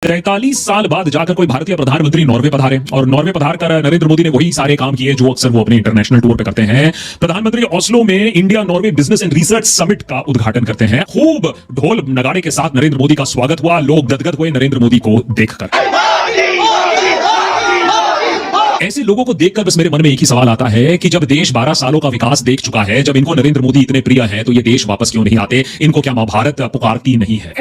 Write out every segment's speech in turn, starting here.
43 साल बाद जाकर कोई भारतीय प्रधानमंत्री नॉर्वे पधारे और नॉर्वे पधार कर नरेंद्र मोदी ने वही सारे काम किए जो अक्सर वो अपने इंटरनेशनल टूर पे करते हैं। प्रधानमंत्री ओस्लो में India Norway business and research summit का उद्घाटन करते हैं। खूब ढोल नगाड़े के साथ नरेंद्र मोदी का स्वागत हुआ। लोग गदगद हुए नरेंद्र मोदी को देखकर। ऐसे लोगों को देखकर बस मेरे मन में एक ही सवाल आता है कि जब देश 12 सालों का विकास देख चुका है, जब इनको नरेंद्र मोदी इतने प्रिय हैं, तो ये देश वापस क्यों नहीं आते? इनको क्या महाभारत पुकारती नहीं है?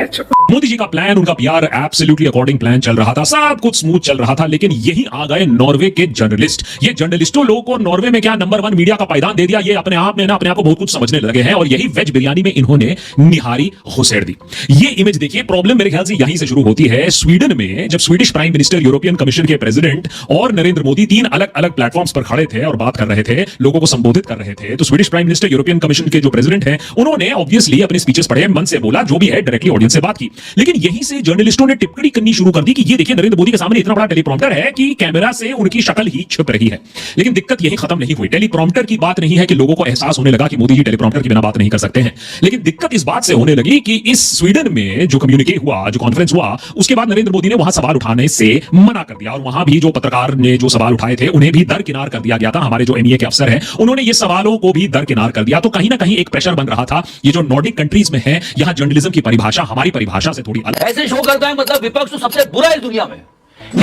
मोदी जी का प्लान, उनका पीआर एब्सोल्युटली अकॉर्डिंग प्लान चल रहा था, सब कुछ स्मूथ चल रहा था, लेकिन यही आ गए नॉर्वे के जर्नलिस्ट। ये जर्नलिस्टों लोगों को नॉर्वे में क्या नंबर 1 मीडिया का पायदान दे दिया। ये अपने आप में ना अपने आप को बहुत कुछ समझने लगे हैं और यही वेज बिरयानी में इन्होंने निहारी घुसेड़ दी। ये इमेज देखिए। प्रॉब्लम मेरे ख्याल से यहीं से शुरू होती है। स्वीडन में जब Swedish prime minister, European commission के प्रेसिडेंट और नरेंद्र मोदी 3 अलग अलग प्लेटफॉर्म्स पर खड़े थे और बात कर रहे थे, लोगों को संबोधित कर रहे थे, तो Swedish prime minister, European commission के जो प्रेसिडेंट हैं, उन्होंने ऑब्वियसली अपने स्पीचेस पढ़े, मन से बोला, जो भी है डायरेक्टली ऑडियंस से बात की। लेकिन यहीं से जर्नलिस्टों ने टिप्पणी करनी शुरू कर दी कि ये देखिए नरेंद्र मोदी के सामने इतना बड़ा टेलीप्रॉम्प्टर है कि कैमरा से उनकी शक्ल ही छिप रही है। लेकिन दिक्कत यही खत्म नहीं हुई। टेलीप्रॉम्प्टर की बात नहीं है कि लोगों को एहसास होने लगा कि मोदी जी टेलीप्रॉम्प्टर के बिना बात नहीं कर सकते हैं, लेकिन दिक्कत इस बात से होने लगी कि इस स्वीडन में जो कम्युनिके हुआ, जो कॉन्फ्रेंस हुआ, उसके बाद नरेंद्र मोदी ने वहां सवाल उठाने से मना कर दिया और वहां भी जो पत्रकार ने जो सवाल उठाए थे उन्हें भी दरकिनार कर दिया गया था। हमारे जो एमईए के अफसर हैं, उन्होंने ये सवालों को भी दरकिनार कर दिया। तो कहीं ना कहीं एक प्रेशर बन रहा था। ये जो नॉर्डिक कंट्रीज में है, यहां जर्नलिज्म की परिभाषा हमारी परिभाषा से थोड़ी अलग। ऐसे शो करता है मतलब विपक्ष तो सबसे बुरा है दुनिया में।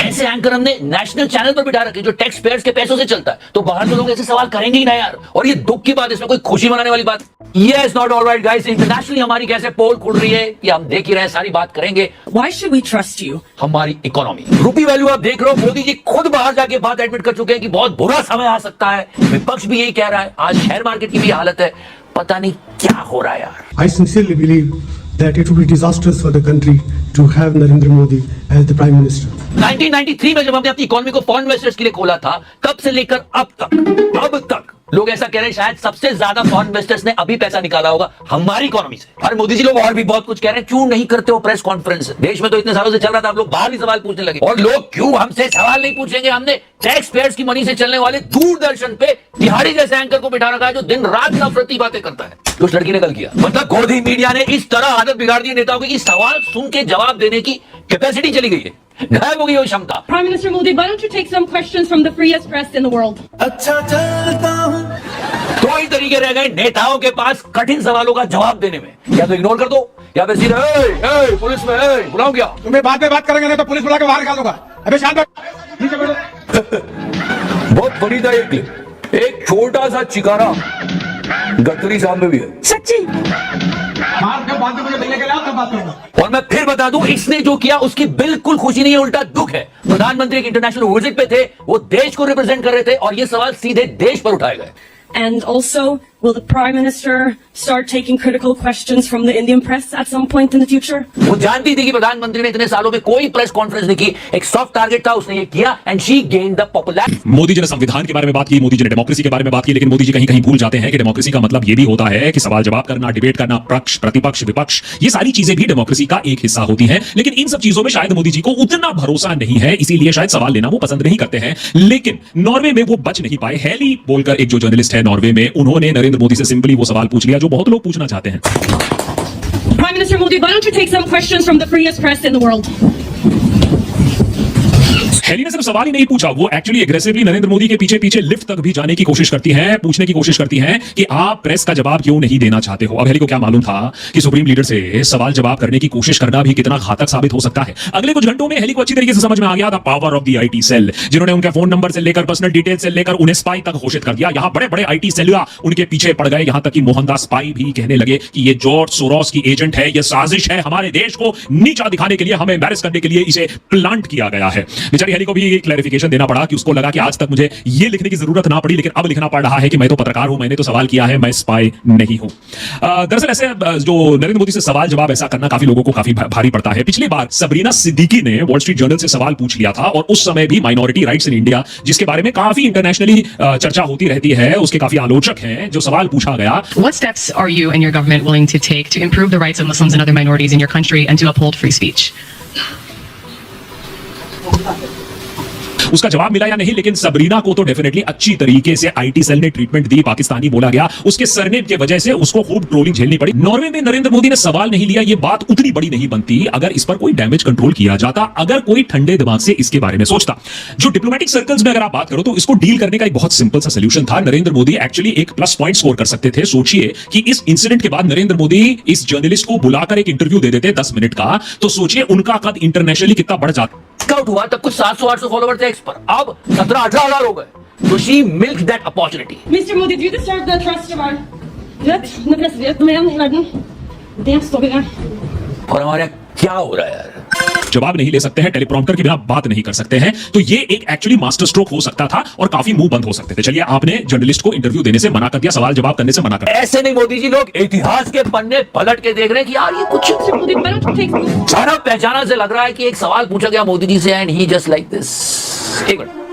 ऐसे एंकर हमने नेशनल चैनल पर बिठा रखे जो टैक्स पेयर्स के पैसों से चलता है, तो बाहर तो लोग ऐसे सवाल करेंगे ही ना यार। और ये दुख की बात, इसमें कोई खुशी मनाने वाली बात। Yes, not all right guys, internationally हमारी कैसे पोल खुल रही है कि हम देख ही रहे हैं, सारी बात करेंगे। Why should we trust you? हमारी इकोनॉमी, रुपी वैल्यू आप देख रहे हो। मोदी जी खुद बाहर जाके बात एडमिट कर चुके हैं कि बहुत बुरा समय आ सकता है। विपक्ष भी यही कह रहा है। आज शेयर मार्केट की भी हालत है, पता नहीं क्या हो रहा है यार। I sincerely believe that it would be disastrous for the country to have Narendra Modi as the Prime Minister. 1993 में जब हमने अपनी इकोनॉमी को फॉरेन इन्वेस्टर्स के लिए खोला था, तब से लेकर अब तक लोग ऐसा कह रहे हैं शायद सबसे ज्यादा फॉरेन इन्वेस्टर्स ने अभी पैसा निकाला होगा हमारी इकोनॉमी से। अरे मोदी जी, लोग और भी बहुत कुछ कह रहे हैं, क्यों नहीं करते हो प्रेस कॉन्फ्रेंस? देश में तो इतने सालों से चल रहा था, आप लोग बाहर भी सवाल पूछने लगे। और लोग क्यों हमसे सवाल नहीं पूछेंगे? हमने टैक्स पेयर्स की मनी से चलने वाले दूरदर्शन पे तिहाड़ी जैसे एंकर को बिठा रखा है जो दिन रात नफरती बातें करता है। जो लड़की ने कल किया, मतलब गोदी मीडिया ने इस तरह आदत बिगाड़ दी नेताओं की कि सवाल सुन के जवाब देने की कैपेसिटी चली गई है, गायब हो गई वो क्षमता। Prime Minister Modi, why don't you take some questions from the freest press in the world? अच्छा चलता हूं। दो ही तरीके रह गए नेताओं के पास कठिन सवालों का जवाब देने में, या तो इग्नोर कर दो या फिर सीधे पुलिस में बुलाऊं क्या? तुम्हें बाद में बात करेंगे, नहीं तो पुलिस बुला के बाहर निकाल दूंगा। अबे शांत नीचे बैठो। बहुत बड़ी था ये क्लिप। एक छोटा सा चिकारा गडकरी साहब में भी है। सच्ची बात मुझे मिलने के लिए आप बात करूंगा। और मैं फिर बता दूं, इसने जो किया उसकी बिल्कुल खुशी नहीं है, उल्टा दुख है। प्रधानमंत्री एक इंटरनेशनल विजिट पे थे, वो देश को रिप्रेजेंट कर रहे थे और ये सवाल सीधे देश पर उठाए गए। And also, will the Prime Minister start taking critical questions from the Indian press at some point in the future? वो जानती थी कि प्रधानमंत्री ने इतने सालों में कोई प्रेस कॉन्फ्रेंस नहीं की, एक सॉफ्ट टारगेट था, उसने ये किया and she gained the popularity. Modi ji ने संविधान के बारे में बात की, मोदी जी ने डेमोक्रेसी के बारे में बात की, लेकिन मोदी जी कहीं कहीं भूल जाते हैं कि डेमोक्रेसी का मतलब ये भी होता है कि सवाल जवाब करना, डिबेट करना, पक्ष प्रतिपक्ष विपक्ष, ये सारी चीजें भी डेमोक्रेसी का एक हिस्सा होती हैं। लेकिन इन सब चीजों में शायद मोदी जी को उतना भरोसा नहीं है, इसीलिए शायद सवाल लेना वो पसंद नहीं करते हैं। लेकिन नॉर्वे में वो बच नहीं पाए। हेली बोलकर एक जो जर्नलिस्ट है नॉर्वे में, उन्होंने नरेंद्र मोदी से सिंपली वो सवाल पूछ लिया जो बहुत लोग पूछना चाहते हैं। Prime Minister Modi, why don't you take some questions from the freest press in the world? Haley ने सिर्फ सवाल ही नहीं पूछा, वो एक्चुअली एग्रेसिवली नरेंद्र मोदी के पीछे पीछे लिफ्ट तक भी जाने की कोशिश करती हैं, पूछने की कोशिश करती हैं कि आप प्रेस का जवाब क्यों नहीं देना चाहते हो। अब हेली को क्या मालूम था कि सुप्रीम लीडर से सवाल जवाब करने की कोशिश करना भी कितना घातक साबित हो सकता है। अगले कुछ घंटों में हेली को अच्छी तरीके से समझ में आ गया था power of the IT cell, जिन्होंने उनके फोन नंबर से लेकर पर्सनल डिटेल से लेकर उन्हें स्पाई तक घोषित कर दिया। यहां बड़े बड़े आईटी सेल उनके पीछे पड़ गए, यहां तक कि मोहनदास स्पाई भी कहने लगे कि ये जॉर्ज सोरोस की एजेंट है, ये साजिश है, हमारे देश को नीचा दिखाने के लिए, हमें एम्बैरेस करने के लिए इसे प्लांट किया गया है। बेचारी हेली को भी क्लैरिफिकेशन देना पड़ा कि उसको लगा कि आज तक मुझे ये लिखने की जरूरत ना पड़ी, लेकिन अब लिखना पड़ रहा है कि मैं तो पत्रकार हूं, मैंने तो सवाल किया है, मैं स्पाई नहीं हूं। दरअसल ऐसे जो नरेंद्र मोदी से सवाल जवाब ऐसा करना काफी लोगों को काफी भारी पड़ता है। पिछली बार सबरीना सिद्दीकी ने वॉल स्ट्रीट जर्नल से सवाल पूछ लिया था और उस समय भी माइनॉरिटी राइट्स इन इंडिया, जिसके बारे में काफी इंटरनेशनली चर्चा होती रहती है, उसके काफी आलोचक हैं। जो सवाल पूछा गया, What steps are you and your government willing to take to improve the rights of Muslims and other minorities in your country and to uphold free speech? उसका जवाब मिला या नहीं, लेकिन सबरीना को तो डेफिनेटली अच्छी तरीके से आईटी सेल ने ट्रीटमेंट दी, पाकिस्तानी बोला गया, उसके सरनेम की वजह से उसको खूब ट्रोलिंग झेलनी पड़ी। नॉर्वे में नरेंद्र मोदी ने सवाल नहीं लिया, यह बात उतनी बड़ी नहीं बनती अगर इस पर कोई डैमेज कंट्रोल किया जाता, अगर कोई ठंडे दिमाग से इसके बारे में सोचता। जो डिप्लोमेटिक सर्कल्स में अगर आप बात करो तो इसको डील करने का एक बहुत सिंपल सा सोल्यूशन था। नरेंद्र मोदी एक्चुअली एक प्लस पॉइंट स्कोर कर सकते थे। सोचिए कि इस इंसिडेंट के बाद नरेंद्र मोदी इस जर्नलिस्ट को बुलाकर एक इंटरव्यू दे देते 10 मिनट का, तो सोचिए उनका कद इंटरनेशनली कितना बढ़ जाता। स्काउट हुआ तब कुछ 700-800 फॉलोवर थे एक्स पर, अब 17-18 हो गए। तो she milk that opportunity. Mr. Modi, do you deserve the trust of our president, man i verden? Det står vi der. और हमारे यहाँ क्या हो रहा है यार? जवाब नहीं ले सकते हैं, टेलीप्रॉम्प्टर के बिना बात नहीं कर सकते हैं, तो ये एक एक्चुअली मास्टर स्ट्रोक हो सकता था और काफी मुंह बंद हो सकते थे। चलिए, आपने जर्नलिस्ट को इंटरव्यू देने से मना कर दिया, सवाल जवाब करने से मना कर दिया। ऐसे नहीं मोदी जी, लोग इतिहास के पन्ने पलट के देख रहे हैं कि यार ये कुछ Mr. Modi, why don't you take जाना पहचाना से लग रहा है कि एक सवाल पूछा गया मोदी जी से and he just like this. एक minute,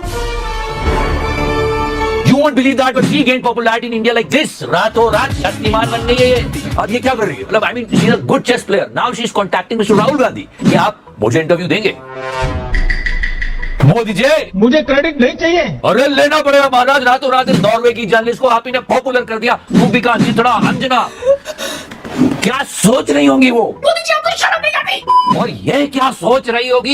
You won't believe that, but she gained popularity in India like this. रातों रात शक्तिमान बन गई है ये। अब ये क्या कर रही है? मतलब I mean, she's a good chess player. Now she's contacting Mr. Rahul Gandhi कि आप मुझे इंटरव्यू देंगे। मोदी जी, मुझे क्रेडिट नहीं चाहिए। अरे लेना पड़ेगा महाराज, रातों रात इस नॉर्वे की जर्नलिस्ट को आप ही ने पॉपुलर कर दिया। भूमिका चित्रा अंजना, क्या सोच रही होंगी वो? मोदी जी, आपको शर्म नहीं आती? और ये क्या सोच रही होगी